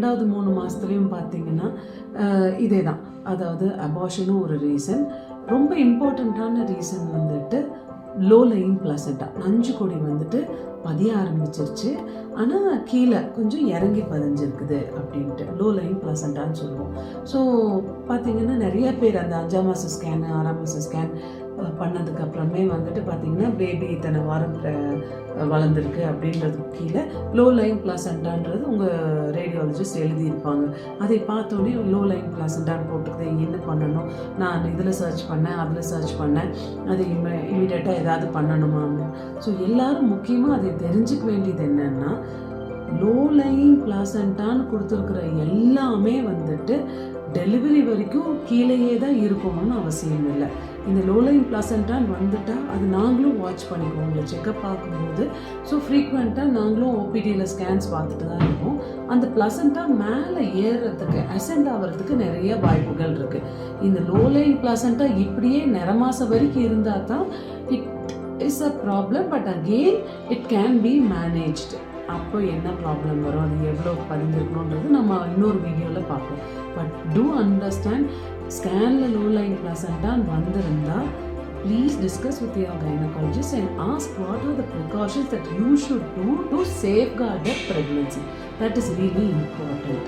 ரெண்டாவது 3 மாதத்துலேயும் பார்த்தீங்கன்னா இதே தான். அதாவது அபார்ஷனும் ஒரு ரீசன். ரொம்ப இம்பார்ட்டண்ட்டான ரீசன் வந்துட்டு லோ லையிங் பிளாசண்டா. நஞ்சு கொடி வந்துட்டு பதிய ஆரம்பிச்சிருச்சு, ஆனால் கீழே கொஞ்சம் இறங்கி பதிஞ்சிருக்குது அப்படின்ட்டு லோ லையிங் பிளாசண்டான்னு சொல்லுவோம். ஸோ பார்த்திங்கன்னா நிறைய பேர் அந்த 5ஆம் மாத ஸ்கேனு 6ஆம் மாத ஸ்கேன் பண்ணதுக்கப்புறமே வந்துட்டு பார்த்திங்கன்னா பேபி இத்தனை வாரம் வளர்ந்துருக்கு அப்படின்றதுக்கு கீழே லோ லையிங் பிளாசண்டான்றது உங்கள் ரேடியாலஜிஸ்ட் எழுதியிருப்பாங்க. அதை பார்த்தோன்னே லோ லையிங் பிளாசண்டான்னு போட்டுக்குது, என்ன பண்ணணும், நான் இதில் சர்ச் பண்ணேன் அதில் சர்ச் பண்ணேன், அது இமீடியட்டாக ஏதாவது பண்ணணுமான்னு. ஸோ எல்லோரும் முக்கியமாக அதை தெரிஞ்சுக்க வேண்டியது என்னென்னா, லோ லையிங் பிளாசண்டான்னு கொடுத்துருக்குற எல்லாமே வந்துட்டு டெலிவரி வரைக்கும் கீழேயே தான் இருக்கணும்னு அவசியம் இல்லை. இந்த லோ லையிங் பிளாசண்டான்னு வந்துட்டால் அது நாங்களும் வாட்ச் பண்ணிக்குவோம் உங்களை செக்கப் பார்க்கும்போது. ஸோ ஃப்ரீக்வெண்ட்டாக நாங்களும் ஓபிடியில் ஸ்கேன்ஸ் பார்த்துட்டு தான் இருக்கோம். அந்த பிளாசண்டா மேலே ஏறுறதுக்கு அசெண்ட் ஆகிறதுக்கு நிறைய வாய்ப்புகள் இருக்குது. இந்த லோ லையிங் பிளாசண்டா இப்படியே நிறமாசம் வரைக்கும் இருந்தால் தான் it is a problem. But again it can be managed. அப்போ என்ன ப்ராப்ளம் வரும், அது எவ்வளோ பதிஞ்சிருக்கணுன்றது நம்ம இன்னொரு வீடியோவில் பார்ப்போம். பட் டூ அண்டர்ஸ்டாண்ட், ஸ்கேனில் லோ லையிங் பிளாசண்டான்னு வந்திருந்தால் please discuss with your gynecologist and ask what are the precautions that you should do to safeguard the pregnancy. That is really important.